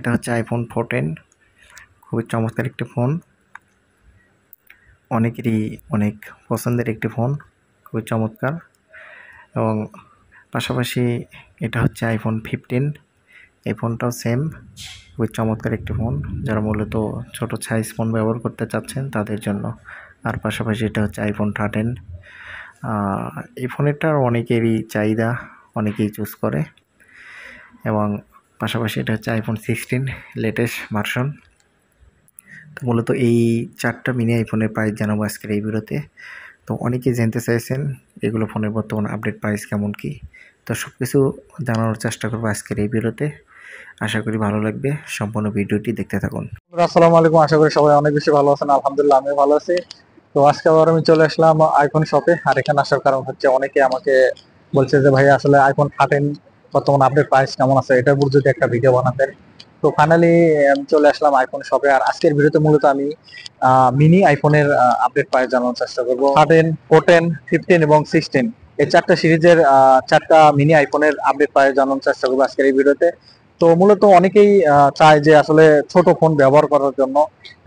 এটা হচ্ছে আইফোন 14, খুবই চমৎকার একটি ফোন, অনেকেরই অনেক পছন্দের একটি ফোন, খুবই চমৎকার। এবং পাশাপাশি এটা হচ্ছে আইফোন 15, এই ফোনটাও সেম, খুবই চমৎকার একটি ফোন, যারা মূলত ছোট সাইজ ফোন ব্যবহার করতে চাচ্ছেন তাদের জন্য। আর পাশাপাশি এটা হচ্ছে আইফোন 13, এই ফোনেরটার অনেকেরই চাহিদা, অনেকেই চুজ করে। এবং পাশাপাশি এটা হচ্ছে আইফোন 16 লেটেস্ট ভার্সন। তো মূলত এই 4টা মিনি আইফোনের প্রাইস জানাবো আজকের এই ভিডিওতে। তো অনেকেই জানতে চাইছেন এগুলো ফোনের বর্তমান আপডেট প্রাইস কেমন কি, তো সব কিছু জানানোর চেষ্টা করবো আজকের এই ভিডিওতে। আশা করি ভালো লাগবে, সম্পূর্ণ ভিডিওটি দেখতে থাকুন। আসসালামু আলাইকুম, আশা করি সবাই অনেক বেশি ভালো আছেন। আলহামদুলিল্লাহ আমি ভালো আছি। তো আজকে আবার আমি চলে আসলাম আইফোন শপে। আর এখানে আসার কারণ হচ্ছে অনেকে আমাকে বলছে যে ভাই আসলে আইফোন 13 বর্তমান আপডেট প্রাইস কেমন আছে, এটার উপর যদি একটা ভিডিও বানাতেন। তো ফাইনালি আমি চলে আসলাম আইফোন শপে। আর আজকের ভিডিওতে মূলত আমি মিনি আইফোনের আপডেট প্রাইস জানানোর চেষ্টা করবো। 13, 14, 15 এবং 16 এই 4টা সিরিজের 4টা মিনি আইফোনের আপডেট প্রাইস জানানোর চেষ্টা করবো আজকের এই ভিডিওতে। তো মূলত অনেকেই চায় যে আসলে ছোট ফোন ব্যবহার করার জন্য,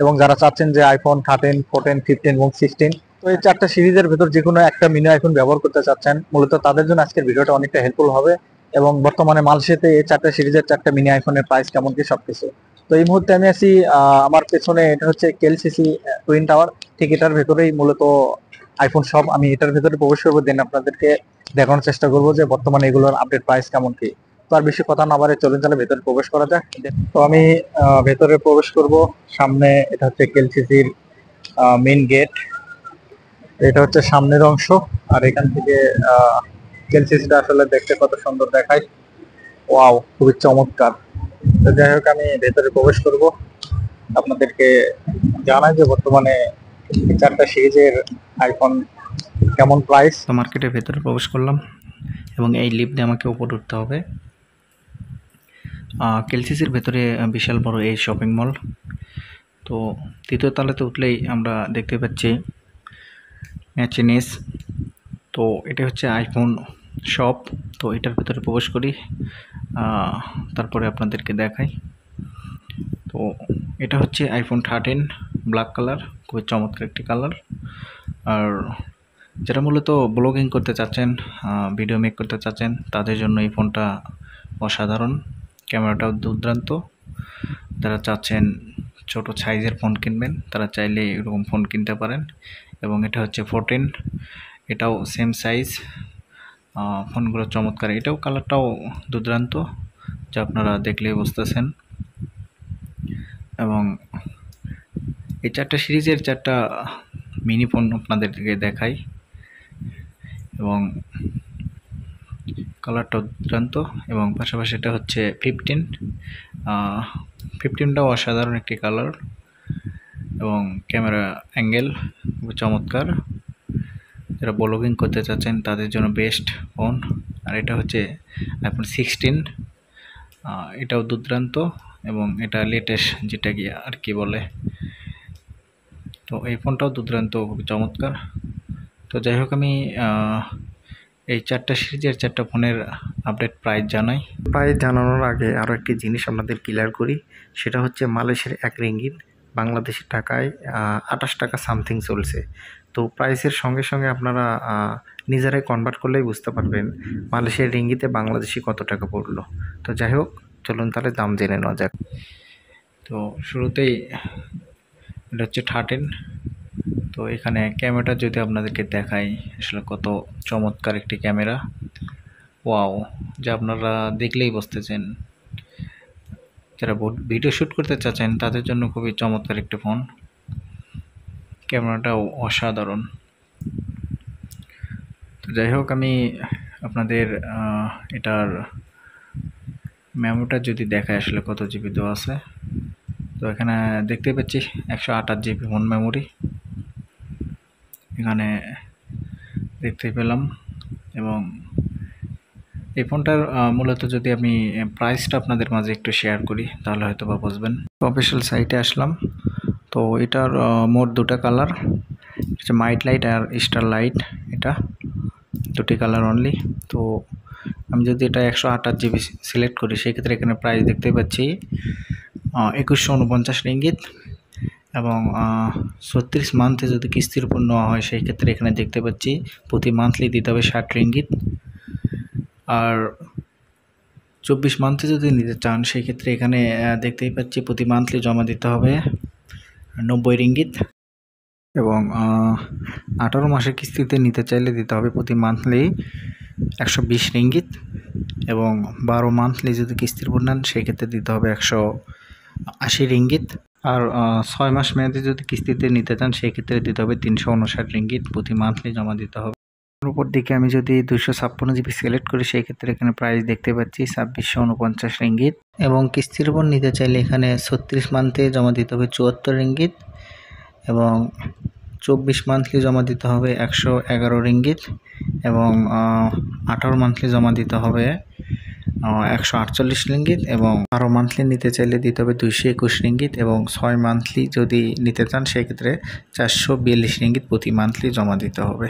এবং যারা চাচ্ছেন যে আইফোন 13, 14, 15 এবং 16, তো এই 4টা সিরিজের ভেতর যে কোনো একটা মিনি আইফোন ব্যবহার করতে চাচ্ছেন, মূলত তাদের জন্য আজকের ভিডিওটা অনেকটা হেল্পফুল হবে। এবং বর্তমানে মালয়েশিয়াতে এই 4টা সিরিজের 4টা মিনি আইফোনের প্রাইস কেমন কি সবকিছু। তো এই মুহূর্তে আমি আছি আমার পেছনে, এটা হচ্ছে কেএলসিসি টুইন টাওয়ার, ঠিক এটার ভেতরেই মূলত আইফোন শপ। আমি এটার ভেতরে প্রবেশ করবো, দেন আপনাদেরকে দেখানোর চেষ্টা করবো যে বর্তমানে এগুলোর আপডেট প্রাইস কেমন কি। তো আর বেশি কথা না বাড়ে চলুন তাহলে ভেতরে প্রবেশ করা যাক। তো আমি ভেতরে প্রবেশ করব। সামনে এটা হচ্ছে কেএলসিসির মেইন গেট, এটা হচ্ছে সামনের অংশ। আর এখান থেকে কেএলসিসিটা আসলে দেখতে কত সুন্দর দেখায়, ওয়াও, খুবই চমৎকার। তো যাই হোক আমি ভেতরে প্রবেশ করব, আপনাদেরকে জানাই যে বর্তমানে 4টা সিরিজের আইফোন কেমন প্রাইস। তো মার্কেটের ভেতরে প্রবেশ করলাম এবং এই লিফট দিয়ে আমাকে উপরে উঠতে হবে। কেএলসিসির ভেতরে বিশাল বড় এই শপিং মল। তো তৃতীয় তলাতে উঠলেই আমরা দেখতে পাচ্ছি ম্যাচেনেস। তো এটা হচ্ছে আইফোন শপ। তো এটার ভেতরে প্রবেশ করি, তারপরে আপনাদেরকে দেখাই। তো এটা হচ্ছে আইফোন 13 ব্ল্যাক কালার, খুবই চমৎকার একটি কালার। আর যারা মূলত ব্লগিং করতে চাচ্ছেন, ভিডিও মেক করতে চাচ্ছেন, তাদের জন্য এই ফোনটা অসাধারণ, ক্যামেরাটাও দুর্দান্ত। যারা চাচ্ছেন ছোট সাইজের ফোন কিনবেন, তারা চাইলে এরকম ফোন কিনতে পারেন। এবং এটা হচ্ছে 14, এটাও সেম সাইজ। ফোনগুলো চমৎকার, এটাও কালারটাও দুর্দান্ত, যা আপনারা দেখলেই বুঝতেছেন। এবং এই 4টা সিরিজের 4টা মিনি ফোন আপনাদেরকে দেখাই, এবং কালারটাও দুর্দান্ত। এবং পাশাপাশি এটা হচ্ছে 15টাও অসাধারণ একটি কালার, এবং ক্যামেরা অ্যাঙ্গেল চমৎকার। যারা ব্লগিং করতে চাচ্ছেন তাদের জন্য বেস্ট ফোন। আর এটা হচ্ছে আইফোন 16, এটাও দুর্দান্ত, এবং এটা লেটেস্ট যেটা কি আর কি বলে। তো এই ফোনটাও দুর্দান্ত, খুব চমৎকার। তো যাই হোক আমি এই 4টা সিরিজের 4টা ফোনের আপডেট প্রাইস জানাই। প্রাইস জানানোর আগে আরও একটি জিনিস আপনাদের ক্লিয়ার করি, সেটা হচ্ছে মালয়েশিয়ার 1 রিঙ্গিত বাংলাদেশের টাকায় 28 টাকা সামথিং চলছে। তো প্রাইসের সঙ্গে সঙ্গে আপনারা নিজেরাই কনভার্ট করলেই বুঝতে পারবেন মালয়েশিয়ার রিঙ্গিতে বাংলাদেশি কত টাকা পড়লো। তো যাই হোক চলুন তাহলে দাম জেনে নেওয়া যাক। তো শুরুতেই এটা হচ্ছে 13। তো এখানে ক্যামেরাটা যদি আপনাদেরকে দেখাই, আসলে কত চমৎকার একটি ক্যামেরা, ওয়াও, যা আপনারা দেখলেই বুঝতেছেন। যারা ভিডিও শ্যুট করতে চাচ্ছেন তাদের জন্য খুবই চমৎকার একটি ফোন, ক্যামেরাটাও অসাধারণ। তো যাই হোক আমি আপনাদের এটার মেমোটা যদি দেখায় আসলে কত জিবি দেওয়া আছে। তো এখানে দেখতে পাচ্ছি 128 জিবি ফোন মেমোরি এখানে দেখতে পেলাম। এবং এই ফোনটার মূলত যদি আমি প্রাইসটা আপনাদের মাঝে একটু শেয়ার করি তাহলে হয়তো বা বুঝবেন। অফিশিয়াল সাইটে আসলাম। তো এটার মোট 2টা কালার, হচ্ছে মাইট লাইট আর স্টার লাইট, এটা 2টি কালার অনলি। তো আমি যদি এটা 128 জিবি সিলেক্ট করি, সেক্ষেত্রে এখানে প্রাইস দেখতে পাচ্ছি 2149 রিঙ্গিত এবং 36 মান্থে যদি কিস্তির উপর নেওয়া হয় সেই ক্ষেত্রে এখানে দেখতে পাচ্ছি প্রতি মান্থলি দিতে হবে 60 রিঙ্গিত। আর 24 মান্থে যদি নিতে চান সেই ক্ষেত্রে এখানে দেখতেই পাচ্ছি প্রতি মান্থলি জমা দিতে হবে 90 রিঙ্গিত এবং 18 মাসের কিস্তিতে নিতে চাইলে দিতে হবে প্রতি মান্থলি 120 রিঙ্গিত এবং 12 মান্থলি যদি কিস্তির উপর নেন সেই ক্ষেত্রে দিতে হবে 180 রিঙ্গিত। আর 6 মাস মেয়াদে যদি কিস্তিতে নিতে চান সেই ক্ষেত্রে দিতে হবে 359 রিঙ্গিত প্রতি মান্থলি জমা দিতে হবে। উপর দিকে আমি যদি 256 জিবি সিলেক্ট করি সেই ক্ষেত্রে এখানে প্রাইস দেখতে পাচ্ছি 2649 রিঙ্গিত এবং কিস্তির উপর নিতে চাইলে এখানে 36 মান্থে জমা দিতে হবে 74 রিঙ্গিত এবং 24 মান্থলি জমা দিতে হবে 111 রিঙ্গিত এবং 18 মান্থলি জমা দিতে হবে 148 রিঙ্গিত এবং 12 মান্থলি নিতে চাইলে দিতে হবে 221 রিঙ্গিত এবং 6 মান্থলি যদি নিতে চান সেই ক্ষেত্রে 442 রিঙ্গিত প্রতি মান্থলি জমা দিতে হবে।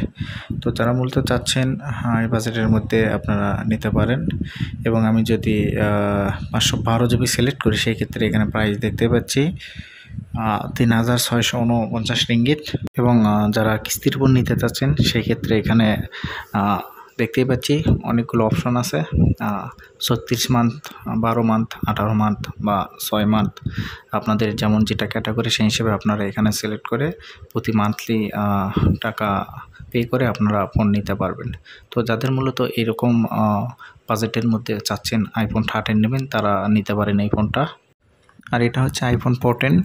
তো যারা মূলত চাচ্ছেন এই বাজেটের মধ্যে আপনারা নিতে পারেন এবং আমি যদি 512 জিবি সিলেক্ট করি সেই ক্ষেত্রে এখানে প্রাইস দেখতে পাচ্ছি 3649 রিঙ্গিত এবং যারা কিস্তির উপর নিতে চাচ্ছেন সেই ক্ষেত্রে এখানে দেখতেই পাচ্ছি অনেকগুলো অপশন আছে 36 মান্থ, 12 মান্থ, 18 মান্থ বা 6 মান্থ, আপনাদের যেমন যেটা ক্যাটাগরি সেই হিসেবে আপনারা এখানে সিলেক্ট করে প্রতি মান্থলি টাকা পে করে আপনারা ফোন নিতে পারবেন। তো যাদের মূলত এরকম বাজেটের মধ্যে চাচ্ছেন আইফোন 13 নেবেন তারা নিতে পারেন এই ফোনটা। আর এটা হচ্ছে আইফোন 14,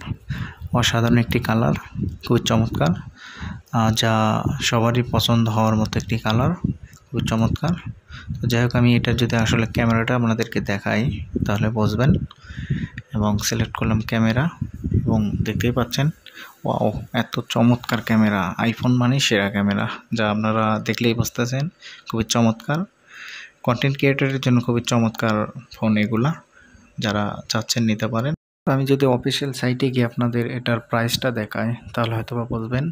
অসাধারণ একটি কালার, খুবই চমৎকার, যা সবারই পছন্দ হওয়ার মতো একটি কালার, খুব চমৎকার। তো যাই হোক আমি এটা যদি আসলে ক্যামেরাটা আপনাদেরকে দেখাই তাহলে বুঝবেন এবং সিলেক্ট করলাম ক্যামেরা এবং দেখতেই পাচ্ছেন ওয়াও এত চমৎকার ক্যামেরা, আইফোন মানে সেরা ক্যামেরা, যা আপনারা দেখলেই বুঝতেছেন খুবই চমৎকার। কন্টেন্ট ক্রিয়েটরের জন্য খুবই চমৎকার ফোন এগুলা, যারা চাচ্ছেন নিতে পারেন। আমি যদি অফিসিয়াল সাইটে গিয়ে আপনাদের এটার প্রাইসটা দেখাই তাহলে হয়তো বা বুঝবেন।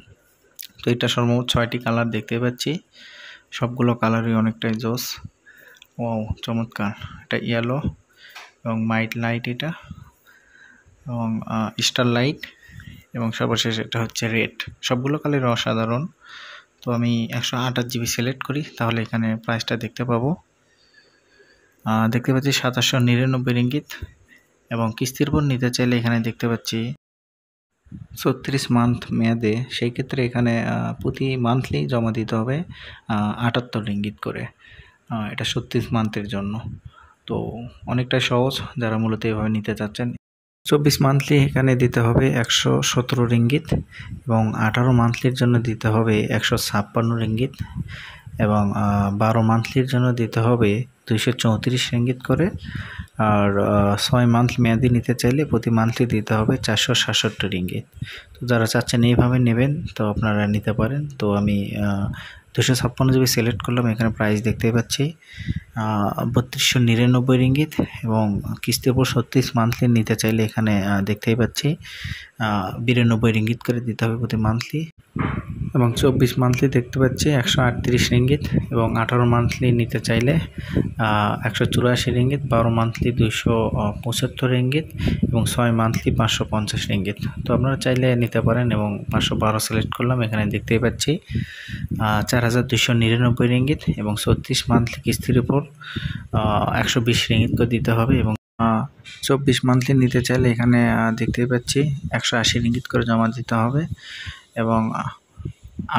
তো এটা সর্বমোট 6টি কালার দেখতে পাচ্ছি, সবগুলো কালারই অনেকটাই জোস, ওয়াও চমৎকার। এটা ইয়েলো এবং মাইট লাইট এটা এবং স্টার লাইট এবং সর্বশেষ এটা হচ্ছে রেড, সবগুলো কালার অসাধারণ। তো আমি 128 জিবি সিলেক্ট করি তাহলে এখানে প্রাইসটা দেখতে পাচ্ছি 2799 রিঙ্গিত এবং কিস্তির উপর নিতে চাইলে এখানে দেখতে পাচ্ছি 36 মান্থ মেয়াদে, সেই ক্ষেত্রে এখানে প্রতি মান্থলি জমা দিতে হবে 78 রিঙ্গিত করে, এটা 36 মান্থের জন্য। তো অনেকটা সহজ যারা মূলত এভাবে নিতে চাচ্ছেন। 24 মান্থলি এখানে দিতে হবে 117 রিঙ্গিত এবং 18 মান্থলির জন্য দিতে হবে 156 রিঙ্গিত এবং 12 মান্থলির জন্য দিতে হবে 234 রিঙ্গিত করে। আর 6 মান্থ মেয়াদি নিতে চাইলে প্রতি মান্থলি দিতে হবে 467 রিঙ্গিত। তো যারা চাচ্ছেন এইভাবে নেবেন তো আপনারা নিতে পারেন। তো আমি 256 জিবি সিলেক্ট করলাম, এখানে প্রাইস দেখতে পাচ্ছি 3299 রিঙ্গিত এবং কিস্তির উপর 36 মান্থলি নিতে চাইলে এখানে দেখতেই পাচ্ছি 92 রিঙ্গিত করে দিতে হবে প্রতি মান্থলি এবং 24 মান্থলি দেখতে পাচ্ছি 138 রিঙ্গিত এবং 18 মান্থলি নিতে চাইলে 184 রিঙ্গিত, 12 মান্থলি 275 রিঙ্গিত এবং 6 মান্থলি 550 রিঙ্গিত। তো আপনারা চাইলে নিতে পারেন এবং 512 সিলেক্ট করলাম, এখানে দেখতেই পাচ্ছি 4299 রিঙ্গিত এবং 36 মান্থলি কিস্তির উপর 120 রিঙ্গিত করে দিতে হবে এবং 24 মান্থলি নিতে চাইলে এখানে দেখতেই পাচ্ছি 180 রিঙ্গিত করে জমা দিতে হবে এবং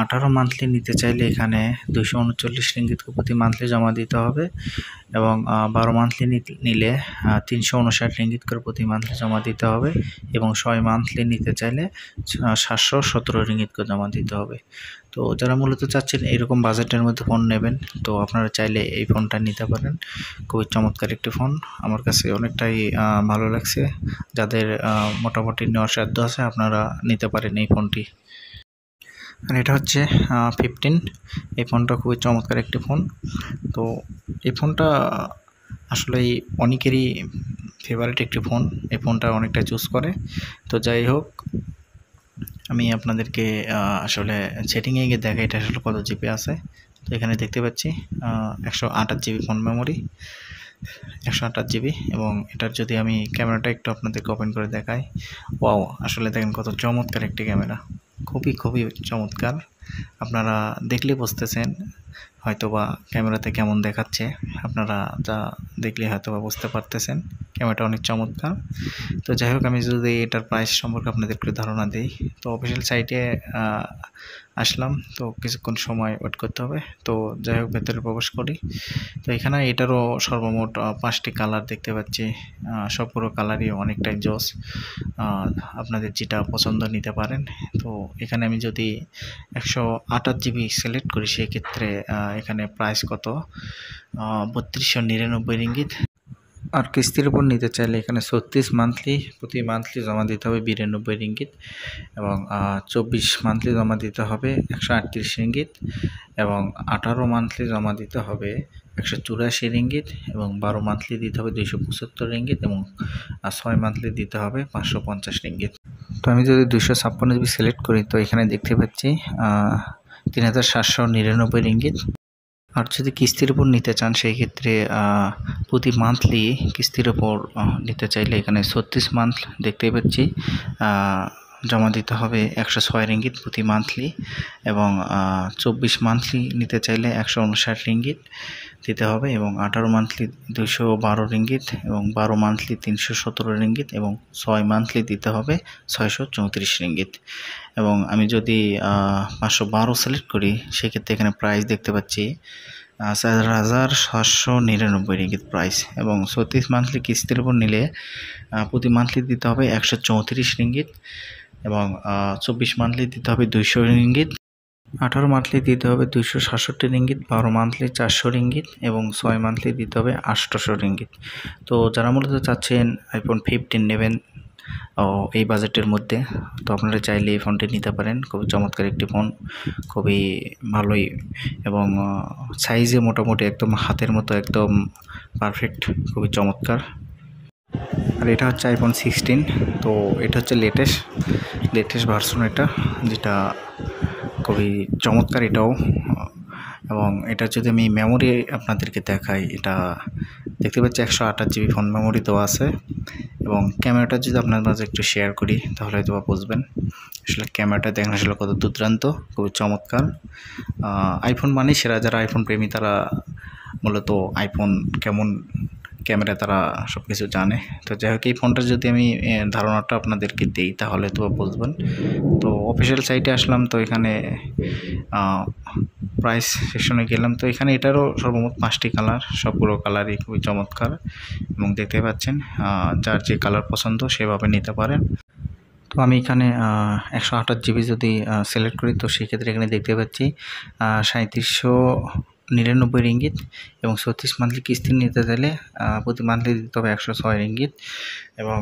18 মান্থলি নিতে চাইলে এখানে 239 রিঙ্গিত প্রতি মান্থলি জমা দিতে হবে এবং 12 মান্থলি নিলে 359 রিঙ্গিত করে প্রতি মান্থলি জমা দিতে হবে এবং 6 মান্থলি নিতে চাইলে 717 রিঙ্গিত করে জমা দিতে হবে। তো যারা মূলত চাচ্ছেন এরকম বাজেটের মধ্যে ফোন নেবেন তো আপনারা চাইলে এই ফোনটা নিতে পারেন, খুবই চমৎকার একটি ফোন, আমার কাছে অনেকটাই ভালো লাগছে। যাদের মোটামুটি নেওয়ার সাধ্য আছে আপনারা নিতে পারেন এই ফোনটি। আর এটা হচ্ছে 15, এই ফোনটা খুবই চমৎকার একটি ফোন। তো এই ফোনটা আসলেই অনেকেরই ফেভারিট একটি ফোন, এই ফোনটা অনেকটা চুজ করে। তো যাই হোক আমি আপনাদেরকে আসলে সেটিংয়ে গিয়ে দেখাই এটা আসলে কত জিবি আছে। তো এখানে দেখতে পাচ্ছি 128 জিবি ফোন মেমোরি 128 জিবি এবং এটার যদি আমি ক্যামেরাটা একটু আপনাদেরকে ওপেন করে দেখাই, ওয়াও আসলে দেখেন কত চমৎকার একটি ক্যামেরা, খুবই খুবই চমৎকার। আপনারা দেখলে বুঝতেছেন হয়তোবা ক্যামেরাতে কেমন দেখাচ্ছে, আপনারা যা দেখলে হয়তোবা বুঝতে পারতেছেন ক্যামেরাটা অনেক চমৎকার। তো যাই হোক, আমি যদি এটার প্রাইস সম্পর্কে আপনাদের একটু ধারণা দিই, তো অফিসিয়াল সাইটে আসলাম, তো কিছুক্ষণ সময় ওয়েট করতে হবে। তো যাই হোক, ভেতরে প্রবেশ করি। তো এখানে এটারও সর্বমোট 5টি কালার দেখতে পাচ্ছি। সবগুলো কালারই অনেকটাই জোস, আপনাদের যেটা পছন্দ নিতে পারেন। তো এখানে আমি যদি 128 জিবি সিলেক্ট করি, সেক্ষেত্রে এখানে প্রাইস কত, 3299 রিঙ্গিত। আর কিস্তির উপর নিতে চাইলে এখানে 36 মান্থলি, প্রতি মান্থলি জমা দিতে হবে 92 রিঙ্গিত, এবং 24 মান্থলি জমা দিতে হবে 138 রিঙ্গিত, এবং 18 মান্থলি জমা দিতে হবে 184 রিঙ্গিত, এবং 12 মান্থলি দিতে হবে 275 রিঙ্গিত, এবং 6 মান্থলি দিতে হবে 550 রিঙ্গিত। তো আমি যদি 256 জিবি সিলেক্ট করি, তো এখানে দেখতে পাচ্ছি 3799 রিঙ্গিত। আর যদি কিস্তির উপর নিতে চান, সেই ক্ষেত্রে প্রতি মান্থলি কিস্তির উপর নিতে চাইলে এখানে 36 মান্থ দেখতে পাচ্ছি, জমা দিতে হবে 106 রিঙ্গিত প্রতি মান্থলি, এবং 24 মান্থলি নিতে চাইলে 159 রিঙ্গিত দিতে হবে, এবং 18 মান্থলি 212 রিঙ্গিত, এবং 12 মান্থলি 317 রিঙ্গিত, এবং 6 মান্থলি দিতে হবে 634 রিঙ্গিত। এবং আমি যদি 512 সিলেক্ট করি, সেক্ষেত্রে এখানে প্রাইস দেখতে পাচ্ছি 4799 রিঙ্গিত প্রাইস, এবং 36 মান্থলি কিস্তির উপর নিলে প্রতি মান্থলি দিতে হবে 134 রিঙ্গিত, এবং 24 মান্থলি দিতে হবে 200 রিঙ্গিত, 18 মান্থলি দিতে হবে 267 রিঙ্গিত, 12 মান্থলি 400 রিঙ্গিত, এবং 6 মান্থলি দিতে হবে 800 রিঙ্গিত। তো যারা মূলত চাচ্ছেন আইফোন 15 নেবেন এই বাজেটের মধ্যে, তো আপনারা চাইলে এই ফোনটি নিতে পারেন। খুবই চমৎকার একটি ফোন, খুবই ভালোই, এবং সাইজে মোটামুটি একদম হাতের মতো, একদম পারফেক্ট, খুবই চমৎকার। আর এটা হচ্ছে আইফোন 16। তো এটা হচ্ছে লেটেস্ট ভার্সন, এটা যেটা খুবই চমৎকার এটাও। এবং এটা যদি আমি মেমোরি আপনাদেরকে দেখাই, এটা দেখতে পাচ্ছি 128 জিবি ফোন মেমোরি দেওয়া আছে। এবং ক্যামেরাটা যদি আপনার মাঝে একটু শেয়ার করি, তাহলে হয়তো বুঝবেন আসলে ক্যামেরাটা দেখেন আসলে কত দুর্দান্ত, খুবই চমৎকার। আইফোন মানে সেরা, যারা আইফোন প্রেমী তারা মূলত আইফোন কেমন ক্যামেরা তারা সব কিছু জানে। তো যাই হোক, এই ফোনটা যদি আমি ধারণাটা আপনাদেরকে দিই, তাহলে তো বুঝবেন। তো অফিসিয়াল সাইটে আসলাম, তো এখানে প্রাইস সেকশনে গেলাম, তো এখানে এটারও সর্বমোট 5টি কালার, সবগুলো কালারই খুবই চমৎকার, এবং দেখতে পাচ্ছেন যার যে কালার পছন্দ সেভাবে নিতে পারেন। তো আমি এখানে 128 জিবি যদি সিলেক্ট করি, তো সেক্ষেত্রে এখানে দেখতে পাচ্ছি 3799 রিঙ্গিত, এবং 36 মান্থলি কিস্তি নিতে চাইলে প্রতি মান্থলি দিতে হবে 106 রিঙ্গিত, এবং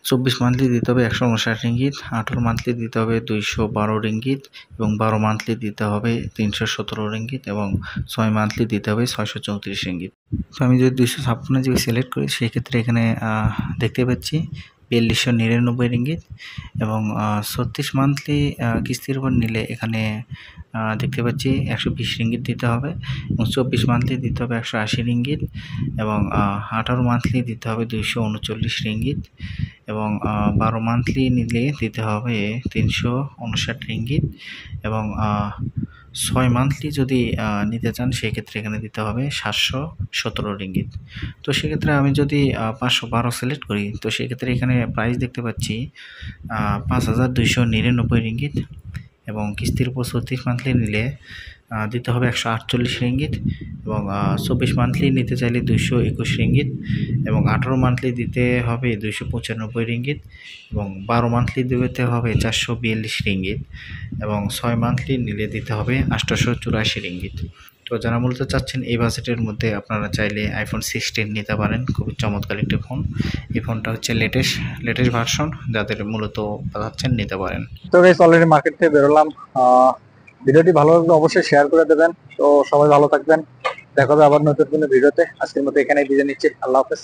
24 মান্থলি দিতে হবে 159 রিঙ্গিত, 18 মান্থলি দিতে হবে 212 রিঙ্গিত, এবং 12 মান্থলি দিতে হবে 317 রিঙ্গিত, এবং 6 মান্থলি দিতে হবে 634 রিঙ্গিত। তো আমি যদি 256 জিবি সিলেক্ট করি, সেক্ষেত্রে এখানে দেখতে পাচ্ছি 4299 রিঙ্গিত, এবং 36 মান্থলি কিস্তির উপর নিলে এখানে দেখতে পাচ্ছি 120 রিঙ্গিত দিতে হবে, এবং 24 মান্থলি দিতে হবে 180 রিঙ্গিত, এবং 18 মান্থলি দিতে হবে 239 রিঙ্গিত, এবং 12 মান্থলি নিলে দিতে হবে 359 রিঙ্গিত, এবং 6 মান্থলি যদি নিতে চান, সেক্ষেত্রে এখানে দিতে হবে 717 রিঙ্গিত। তো সেক্ষেত্রে আমি যদি 512 সিলেক্ট করি, তো সেক্ষেত্রে এখানে প্রাইস দেখতে পাচ্ছি 5299 রিঙ্গিত, এবং কিস্তির উপর 36 মান্থলি নিলে দিতে হবে 148 রিঙ্গিত, এবং 24 মান্থলি নিতে চাইলে 221 রিঙ্গিত, এবং 18 মান্থলি দিতে হবে 295 রিঙ্গিত, এবং 12 মান্থলি দিতে হবে 442 রিঙ্গিত, এবং 6 মান্থলি নিলে দিতে হবে 884 রিঙ্গিত। তো যারা মূলত চাচ্ছেন এই বাজেটের মধ্যে, আপনারা চাইলে আইফোন 16 নিতে পারেন, খুবই চমৎকার একটি ফোন। এই ফোনটা হচ্ছে লেটেস্ট ভার্সন, যাদের মূলত চাচ্ছেন নিতে পারেন। তো গাইস, অলরেডি মার্কেট থেকে বেরোলাম। ভিডিওটি ভালো লাগলে অবশ্যই শেয়ার করে দেবেন। তো সবাই ভালো থাকবেন, দেখা হবে আবার নতুন কোনো ভিডিওতে। আজকের মতো এখানেই বিদায় নিচ্ছি, আল্লাহ হাফেজ।